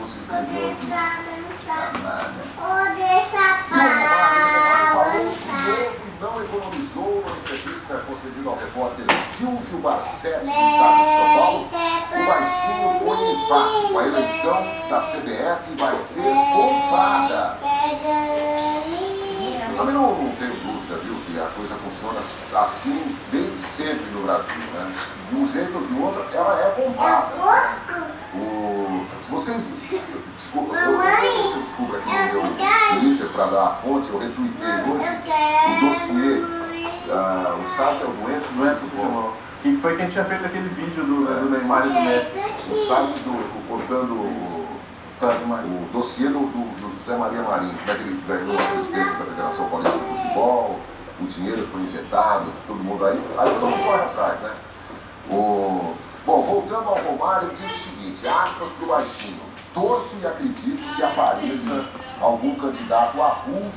se inscreveu aqui. Não economizou na entrevista concedida ao repórter Silvio Barsetti, do estado de São Paulo. O baixinho foi enfático. A eleição da CBF vai ser comprada. Eu também não tenho dúvida, viu, que a coisa funciona assim desde sempre no Brasil, né? De um jeito ou de outro, ela é comprada. Se vocês desculpa aqui no meu Twitter para dar a fonte, eu retuitei hoje o dossiê, o site é o Doença.com. Que foi quem tinha feito aquele vídeo do Neymar e do Messi. O site contando o dossiê do José Maria Marinho, como é que ele ganhou a presidência da Federação Paulista de Futebol, o dinheiro que foi injetado, todo mundo aí todo mundo corre atrás, né? Bom, voltando ao Romário, diz o seguinte, aspas para o baixinho: torço e acredito que apareça algum candidato avulso